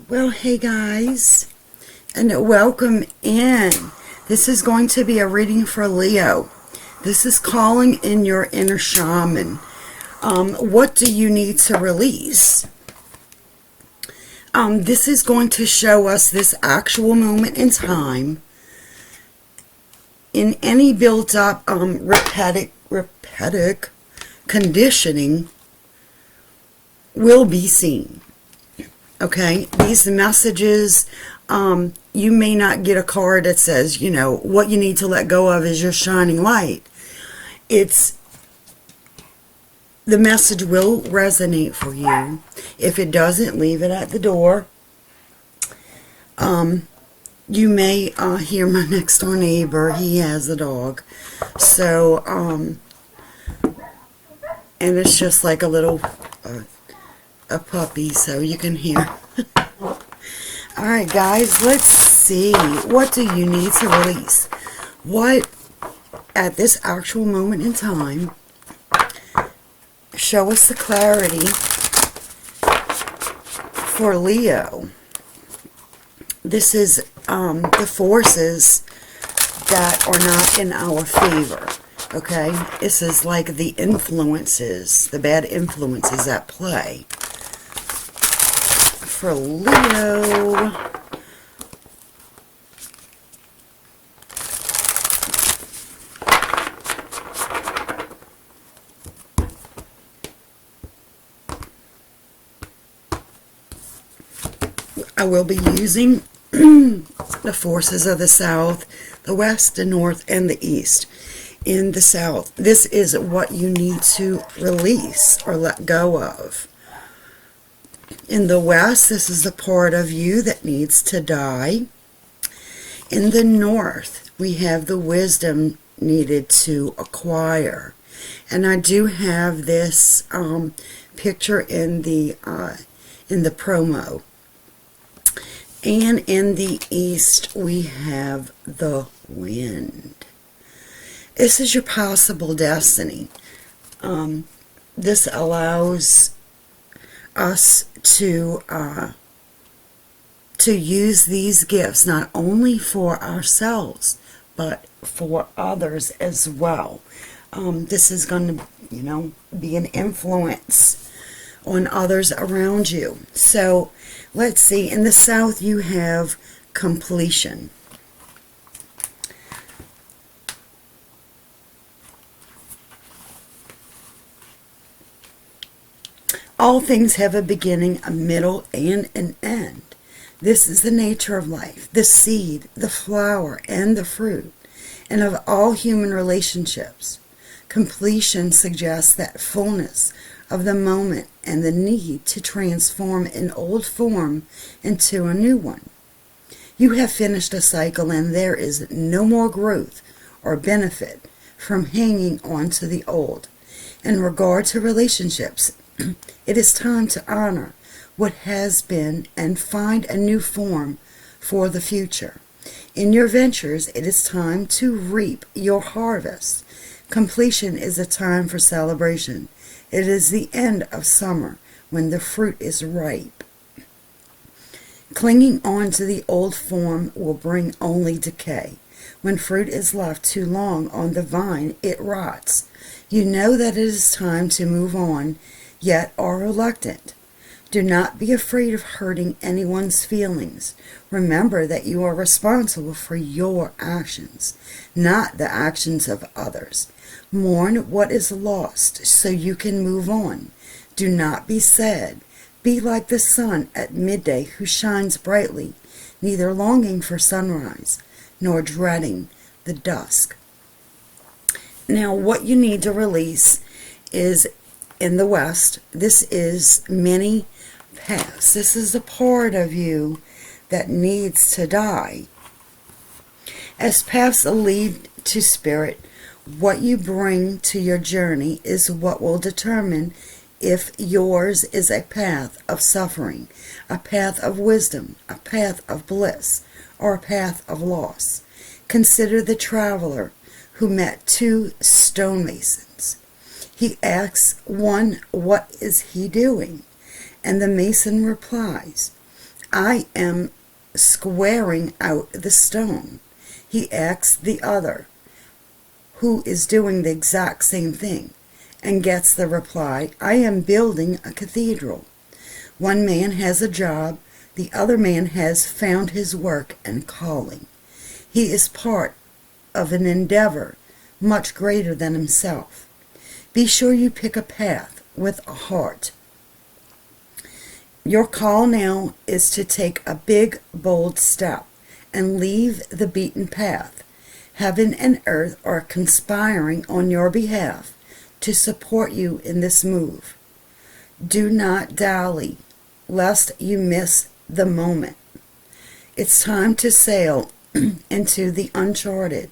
Well, hey guys, and welcome in. This is going to be a reading for Leo. This is calling in your inner shaman. What do you need to release? This is going to show us this actual moment in time. In any built-up repetitive conditioning will be seen. Okay, these messages, you may not get a card that says, what you need to let go of is your shining light. The message will resonate for you. If it doesn't, leave it at the door. You may hear my next door neighbor. He has a dog. So, and it's just like a little... a puppy, so you can hear. Alright guys, let's see. What do you need to release? What, at this actual moment in time, show us the clarity for Leo. This is the forces that are not in our favor. Okay? This is like the influences, the bad influences at play. For Leo, I will be using the forces of the South, the West, the North, and the East. In the South, this is what you need to release or let go of. In the West, this is the part of you that needs to die. In the North, we have the wisdom needed to acquire. And I do have this picture in the promo. And in the East, we have the wind. This is your possible destiny. This allows us to use these gifts not only for ourselves but for others as well. This is going to be an influence on others around you. So let's see, in the South you have completion. All things have a beginning, a middle, and an end. This is the nature of life, the seed, the flower, and the fruit, and of all human relationships. Completion suggests that fullness of the moment and the need to transform an old form into a new one. You have finished a cycle, and there is no more growth or benefit from hanging on to the old. In regard to relationships, it is time to honor what has been and find a new form for the future. In your ventures, it is time to reap your harvest. Completion is a time for celebration. It is the end of summer when the fruit is ripe. Clinging on to the old form will bring only decay. When fruit is left too long on the vine, it rots. You know that it is time to move on, yet are reluctant. Do not be afraid of hurting anyone's feelings. Remember that you are responsible for your actions, not the actions of others. Mourn what is lost so you can move on. Do not be sad. Be like the sun at midday who shines brightly, neither longing for sunrise nor dreading the dusk. Now, what you need to release is in the West, this is many paths. This is a part of you that needs to die. As paths lead to spirit, what you bring to your journey is what will determine if yours is a path of suffering, a path of wisdom, a path of bliss, or a path of loss. Consider the traveler who met two stonemasons. He asks one, "What is he doing?" And the mason replies, I am squaring out the stone. He asks the other, who is doing the exact same thing, and gets the reply, I am building a cathedral. One man has a job, the other man has found his work and calling. He is part of an endeavor much greater than himself. Be sure you pick a path with a heart. Your call now is to take a big, bold step and leave the beaten path. Heaven and earth are conspiring on your behalf to support you in this move. Do not dally, lest you miss the moment. It's time to sail into the uncharted.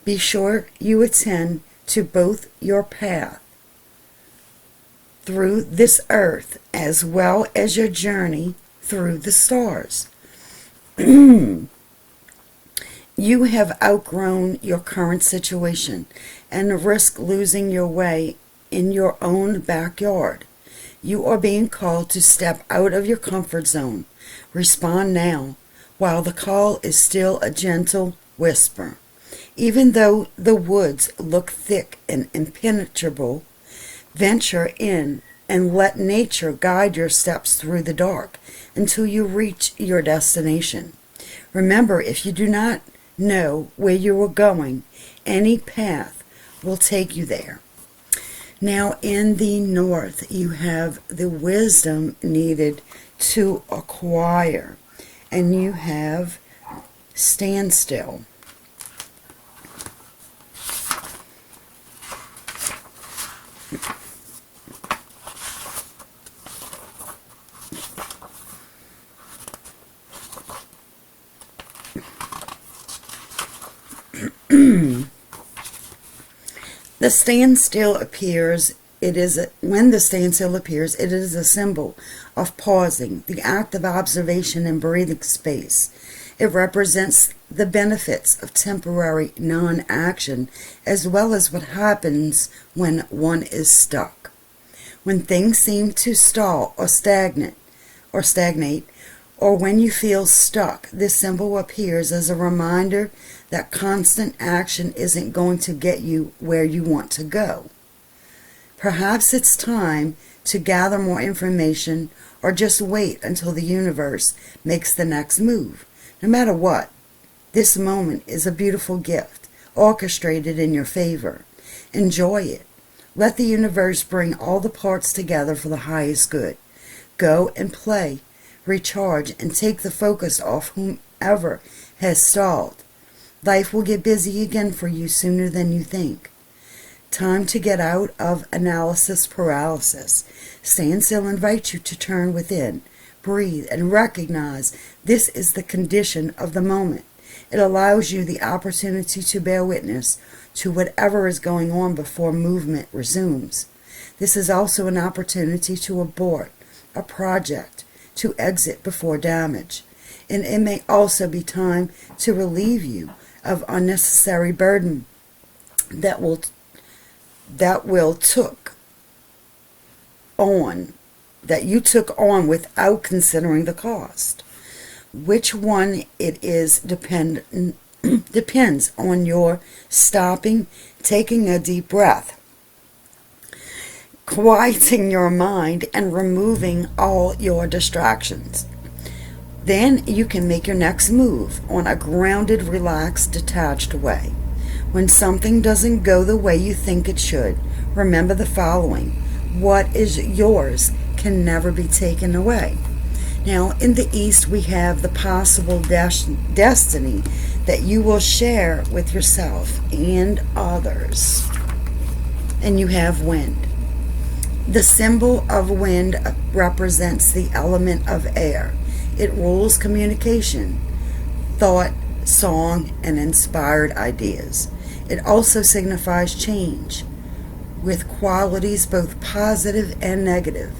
Be sure you attend to both your path through this earth as well as your journey through the stars. You have outgrown your current situation and risk losing your way in your own backyard. You are being called to step out of your comfort zone. Respond now, while the call is still a gentle whisper. Even though the woods look thick and impenetrable, venture in and let nature guide your steps through the dark until you reach your destination. Remember, if you do not know where you are going, any path will take you there. Now in the north, you have the wisdom needed to acquire, and you have standstill. The standstill appears. When the standstill appears, it is a symbol of pausing, the act of observation and breathing space. It represents the benefits of temporary non-action, as well as what happens when one is stuck. When things seem to stall or stagnate, or when you feel stuck, this symbol appears as a reminder that constant action isn't going to get you where you want to go. Perhaps it's time to gather more information or just wait until the universe makes the next move. No matter what, this moment is a beautiful gift, orchestrated in your favor. Enjoy it. Let the universe bring all the parts together for the highest good. Go and play, recharge, and take the focus off whomever has stalled. Life will get busy again for you sooner than you think. Time to get out of analysis paralysis. Standstill invites you to turn within, breathe, and recognize this is the condition of the moment. It allows you the opportunity to bear witness to whatever is going on before movement resumes. This is also an opportunity to abort a project, to exit before damage. And it may also be time to relieve you of unnecessary burden that you took on without considering the cost. Which one it is depends on your stopping, taking a deep breath, quieting your mind, and removing all your distractions. Then you can make your next move on a grounded, relaxed, detached way. When something doesn't go the way you think it should, remember the following. What is yours can never be taken away. Now, in the East, we have the possible destiny that you will share with yourself and others. And you have wind. The symbol of wind represents the element of air. It rules communication, thought, song, and inspired ideas. It also signifies change, with qualities both positive and negative.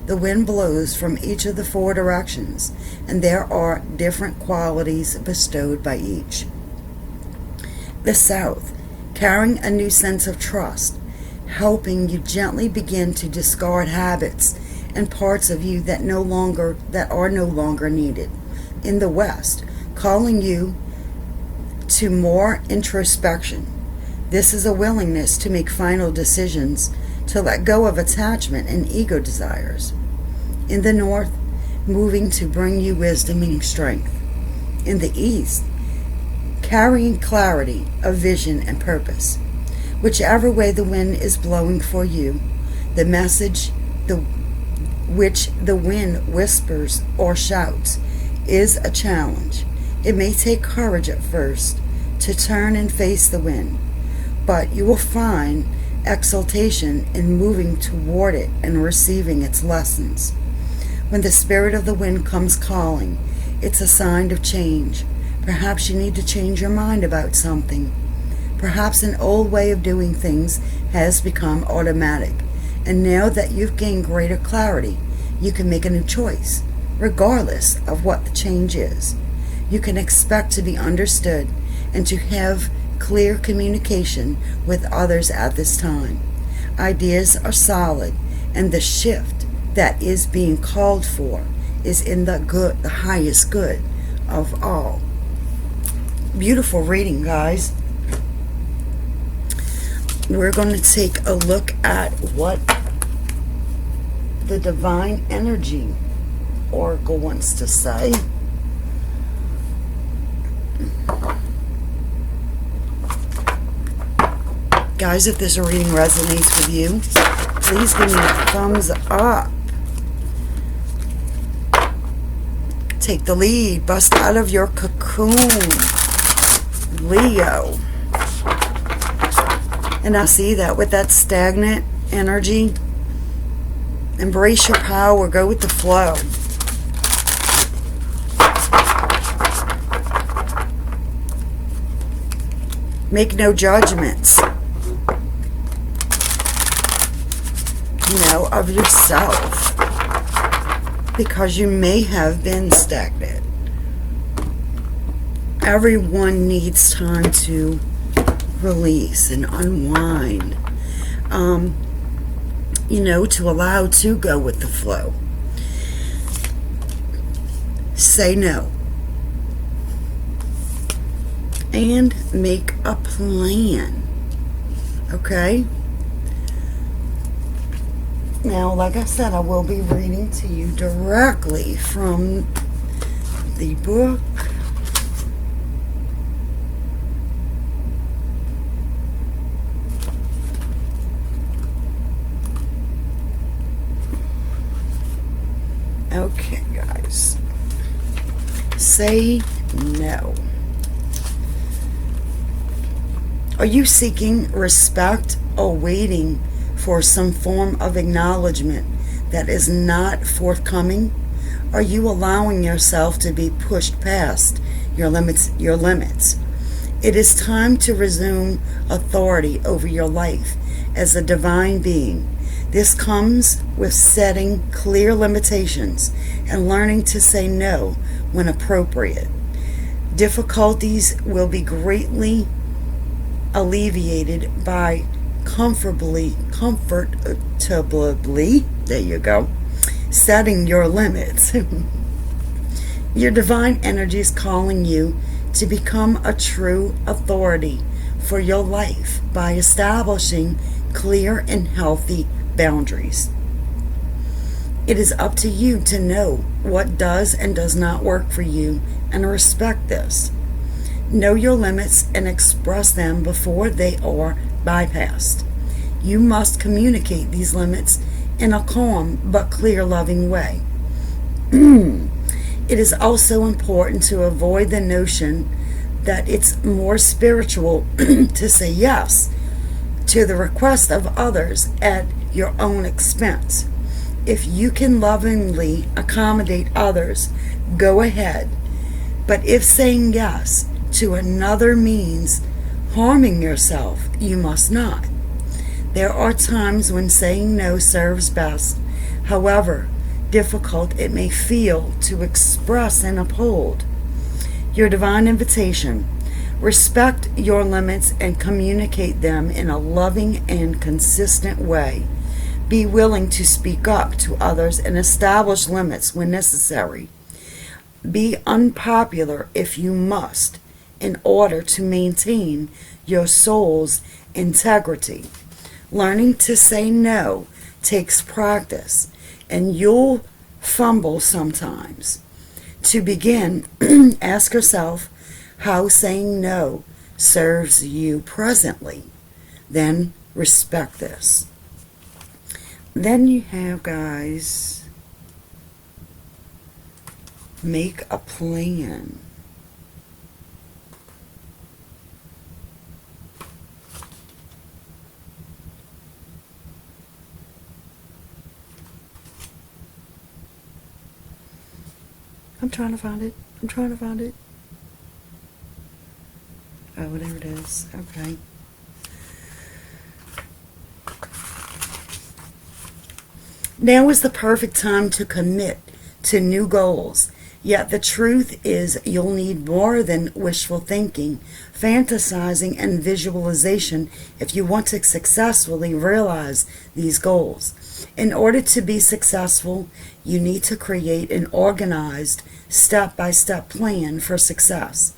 The wind blows from each of the four directions, and there are different qualities bestowed by each. The South, carrying a new sense of trust, helping you gently begin to discard habits and parts of you that are no longer needed in the West, calling you to more introspection. This is a willingness to make final decisions, to let go of attachment and ego desires. In the North, moving to bring you wisdom and strength. In the East, carrying clarity of vision and purpose. Whichever way the wind is blowing for you, the message which the wind whispers or shouts is a challenge. It may take courage at first to turn and face the wind, but you will find exultation in moving toward it and receiving its lessons. When the spirit of the wind comes calling, it's a sign of change. Perhaps you need to change your mind about something. Perhaps an old way of doing things has become automatic, and now that you've gained greater clarity, you can make a new choice, regardless of what the change is. You can expect to be understood and to have clear communication with others at this time. Ideas are solid, and the shift that is being called for is in the highest good of all. Beautiful reading, guys. We're going to take a look at what the Divine Energy Oracle wants to say. Guys, if this reading resonates with you, please give me a thumbs up. Take the lead. Bust out of your cocoon, Leo. And I see that with that stagnant energy. Embrace your power. Go with the flow. Make no judgments, of yourself, because you may have been stagnant. Everyone needs time to release and unwind, to allow to go with the flow. Say no. And make a plan. Okay? Now, like I said, I will be reading to you directly from the book. Okay, guys. Say no. Are you seeking respect or waiting for some form of acknowledgement that is not forthcoming? Are you allowing yourself to be pushed past your limits? It is time to resume authority over your life as a divine being. This comes with setting clear limitations and learning to say no when appropriate. Difficulties will be greatly alleviated by comfortably, there you go, setting your limits. Your divine energy is calling you to become a true authority for your life by establishing clear and healthy boundaries. It is up to you to know what does and does not work for you and respect this. Know your limits and express them before they are bypassed. You must communicate these limits in a calm but clear, loving way. It is also important to avoid the notion that it's more spiritual to say yes to the request of others at your own expense. If you can lovingly accommodate others, go ahead. But if saying yes to another means harming yourself, you must not. There are times when saying no serves best, however difficult it may feel to express and uphold. Your divine invitation: respect your limits and communicate them in a loving and consistent way. Be willing to speak up to others and establish limits when necessary. Be unpopular if you must in order to maintain your soul's integrity. Learning to say no takes practice, and you'll fumble sometimes. To begin, ask yourself how saying no serves you presently. Then respect this. Then you have, guys, make a plan. I'm trying to find it. Oh, there it is. Okay. Now is the perfect time to commit to new goals. Yet the truth is you'll need more than wishful thinking, fantasizing, and visualization if you want to successfully realize these goals. In order to be successful, you need to create an organized, step-by-step plan for success.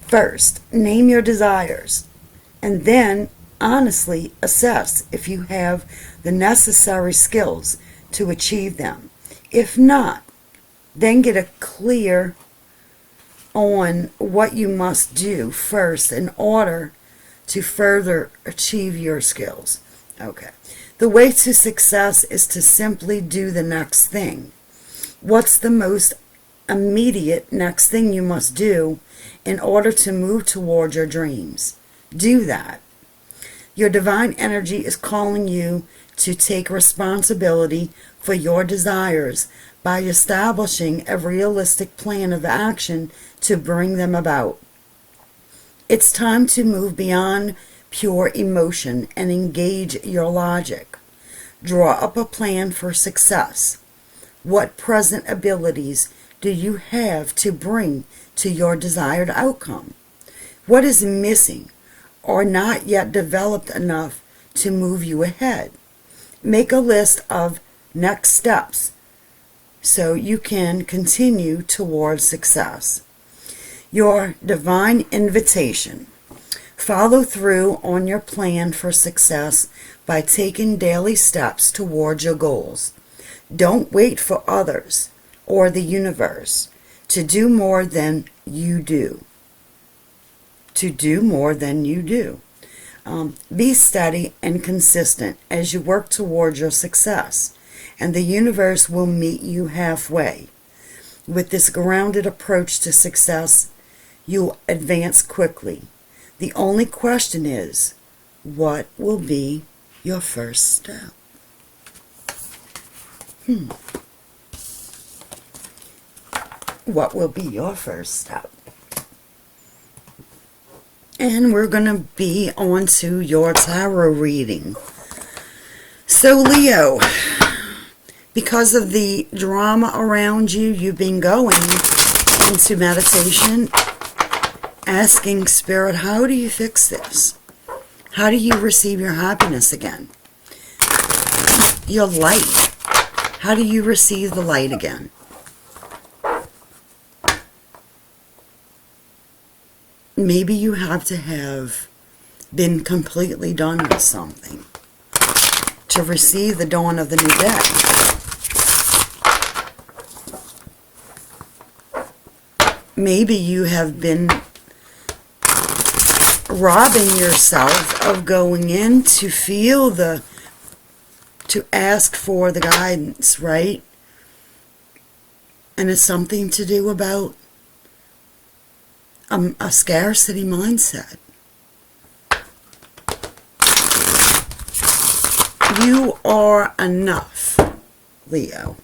First, name your desires, and then honestly assess if you have the necessary skills to achieve them. If not, then get a clear on what you must do first in order to further achieve your skills. Okay. The way to success is to simply do the next thing. What's the most immediate next thing you must do in order to move toward your dreams? Do that. Your divine energy is calling you to take responsibility for your desires by establishing a realistic plan of action to bring them about. It's time to move beyond pure emotion and engage your logic. Draw up a plan for success. What present abilities do you have to bring to your desired outcome? What is missing or not yet developed enough to move you ahead? Make a list of next steps so you can continue towards success. Your divine invitation. Follow through on your plan for success by taking daily steps towards your goals. Don't wait for others or the universe to do more than you do. Be steady and consistent as you work towards your success, and the universe will meet you halfway. With this grounded approach to success, you'll advance quickly. The only question is, what will be your first step? What will be your first step? And we're going to be on to your tarot reading. So Leo, because of the drama around you, you've been going into meditation, asking Spirit, how do you fix this? How do you receive your happiness again? Your light. How do you receive the light again? Maybe you have to have been completely done with something to receive the dawn of the new day. Maybe you have been robbing yourself of going in to feel to ask for the guidance, right? And it's something to do about a scarcity mindset. You are enough, Leo.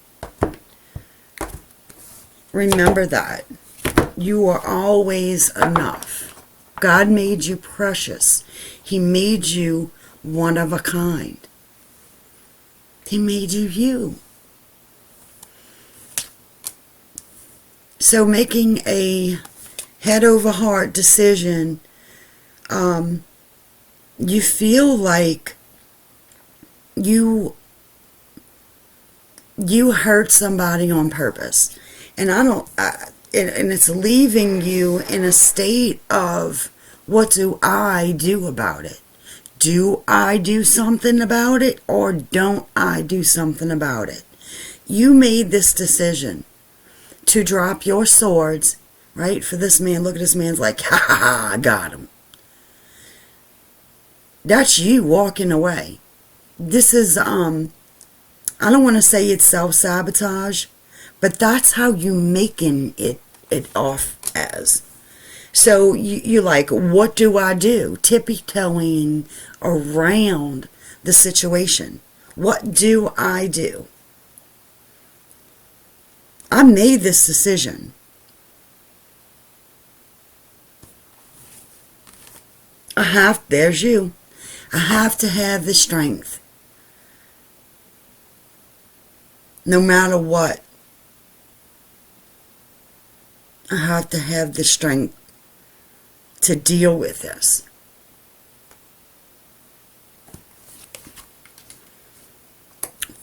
Remember that. You are always enough. God made you precious. He made you one of a kind. He made you you. So making a head over heart decision, you feel like you hurt somebody on purpose, and and it's leaving you in a state of, what do I do about it? Do I do something about it, or don't I do something about it? You made this decision to drop your swords, right, for this man. Look at this man's like, ha ha ha, I got him. That's you walking away. This is, I don't want to say it's self-sabotage, but that's how you making it off as. So you're like, what do I do? Tippy-toeing around the situation. What do I do? I made this decision. There's you. I have to have the strength. No matter what. I have to have the strength to deal with this.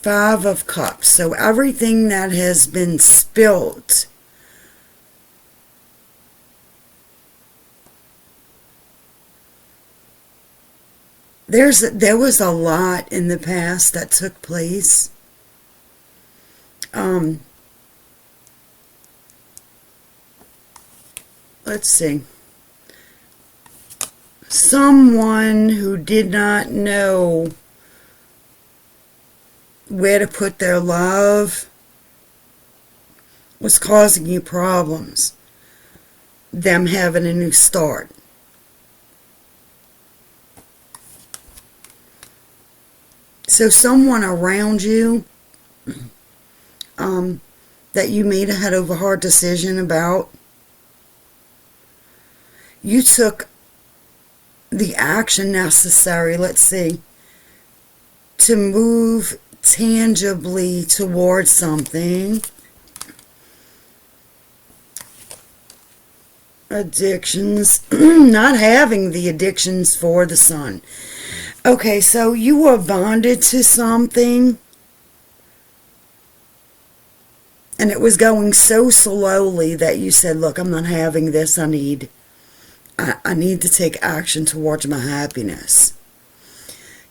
Five of Cups. So everything that has been spilt, there was a lot in the past that took place. Let's see. Someone who did not know where to put their love was causing you problems. Them having a new start. So someone around you that you made a head over heart decision about, you took the action necessary, let's see, to move tangibly towards something. Addictions. Not having the addictions for the Sun. Okay, so you were bonded to something, and it was going so slowly that you said, look, I'm not having this. I need to take action towards my happiness.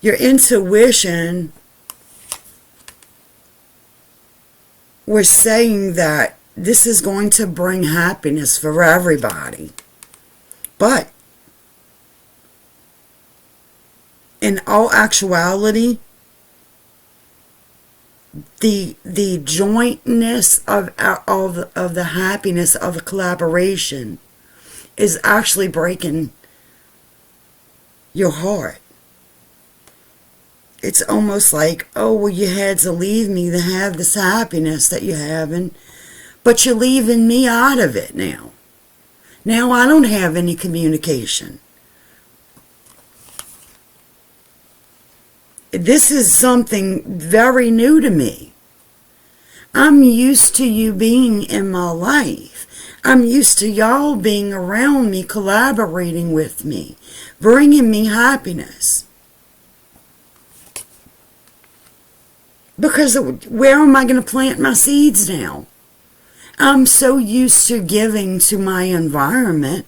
Your intuition was saying that this is going to bring happiness for everybody. But in all actuality, the jointness of the happiness of a collaboration is actually breaking your heart. It's almost like, oh, well, you had to leave me to have this happiness that you're having, but you're leaving me out of it now. Now I don't have any communication. This is something very new to me. I'm used to you being in my life. I'm used to y'all being around me, collaborating with me, bringing me happiness. Because where am I going to plant my seeds now? I'm so used to giving to my environment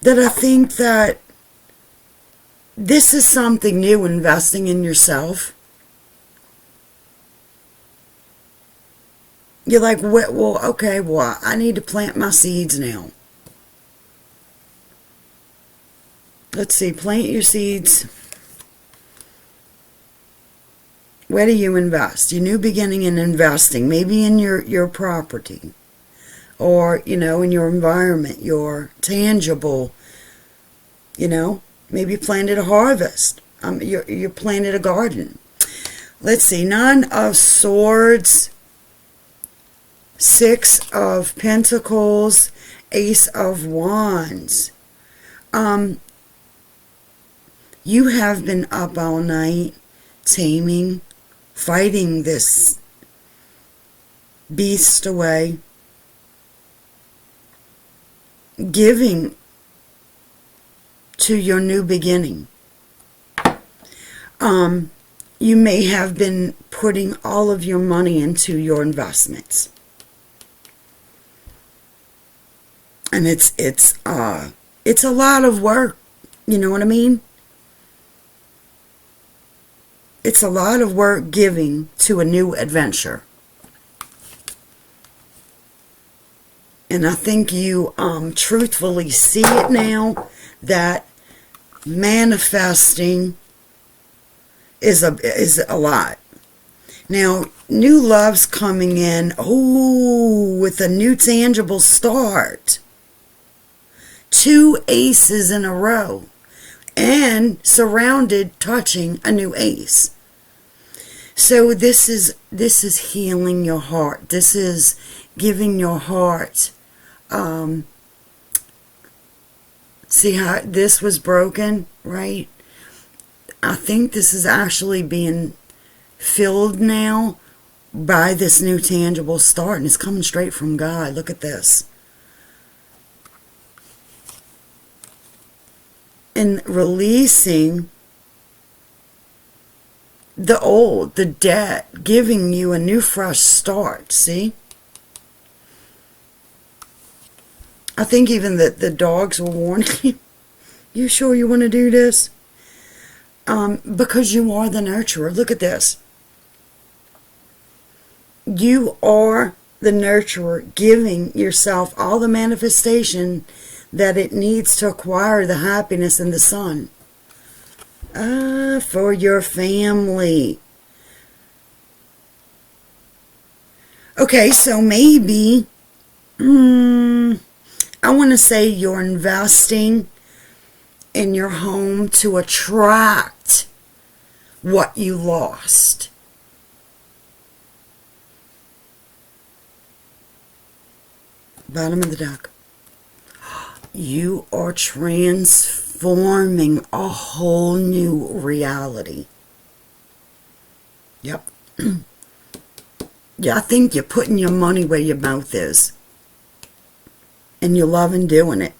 that I think that this is something new, investing in yourself. You're like, well, okay, well, I need to plant my seeds now. Let's see, plant your seeds. Where do you invest? Your new beginning in investing, maybe in your property, or, in your environment, your tangible, maybe you planted a harvest. You planted a garden. Let's see, Nine of Swords, Six of Pentacles, Ace of Wands. You have been up all night taming, fighting this beast away, giving to your new beginning. You may have been putting all of your money into your investments. And it's a lot of work, you know what I mean? It's a lot of work giving to a new adventure. And I think you truthfully see it now, that manifesting is a lot. Now, new love's coming in, with a new tangible start. 2 aces in a row. And surrounded, touching a new ace. So this is healing your heart. This is giving your heart. See how this was broken, right? I think this is actually being filled now by this new tangible start, and it's coming straight from God. Look at this. And releasing the old, the debt, giving you a new fresh start, see? I think even that the dogs were warning you. You sure you want to do this? Because you are the nurturer. Look at this. You are the nurturer, giving yourself all the manifestation that it needs to acquire the happiness in the sun. For your family. Okay, so maybe, I want to say you're investing in your home to attract what you lost. Bottom of the deck. You are transforming a whole new reality. Yep. Yeah, I think you're putting your money where your mouth is. And you're loving doing it.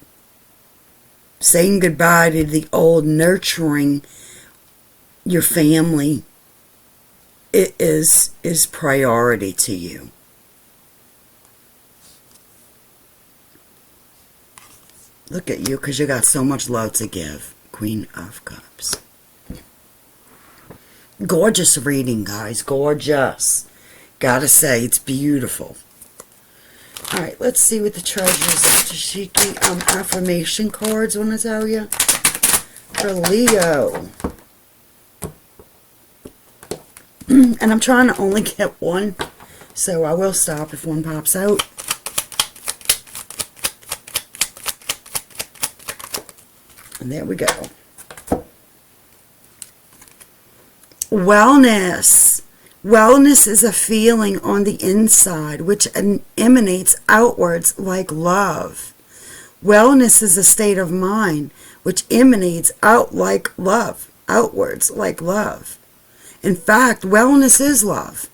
Saying goodbye to the old, nurturing your family. It is priority to you. Look at you, because you got so much love to give. Queen of Cups. Gorgeous reading, guys. Gorgeous. Gotta say, it's beautiful. Alright, let's see what the treasures Tashiki affirmation cards want to tell you. For Leo. And I'm trying to only get one, so I will stop if one pops out. And there we go. Wellness. Wellness is a feeling on the inside which emanates outwards like love. Wellness is a state of mind which emanates outwards like love. In fact, wellness is love.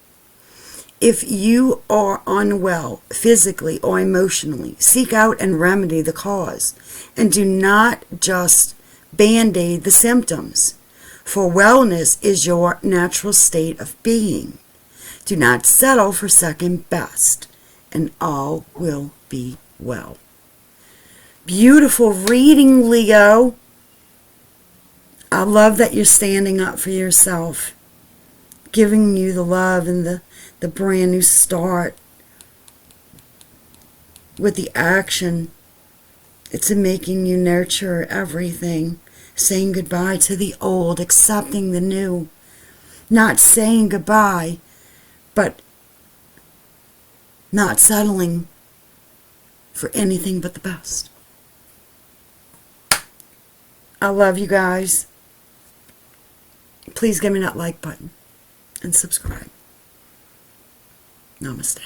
If you are unwell, physically or emotionally, seek out and remedy the cause. And do not just band-aid the symptoms. For wellness is your natural state of being. Do not settle for second best. And all will be well. Beautiful reading, Leo. I love that you're standing up for yourself. Giving you the love and the brand new start with the action. It's in making you nurture everything, saying goodbye to the old, accepting the new, not saying goodbye, but not settling for anything but the best. I love you guys. Please give me that like button and subscribe. Namaste.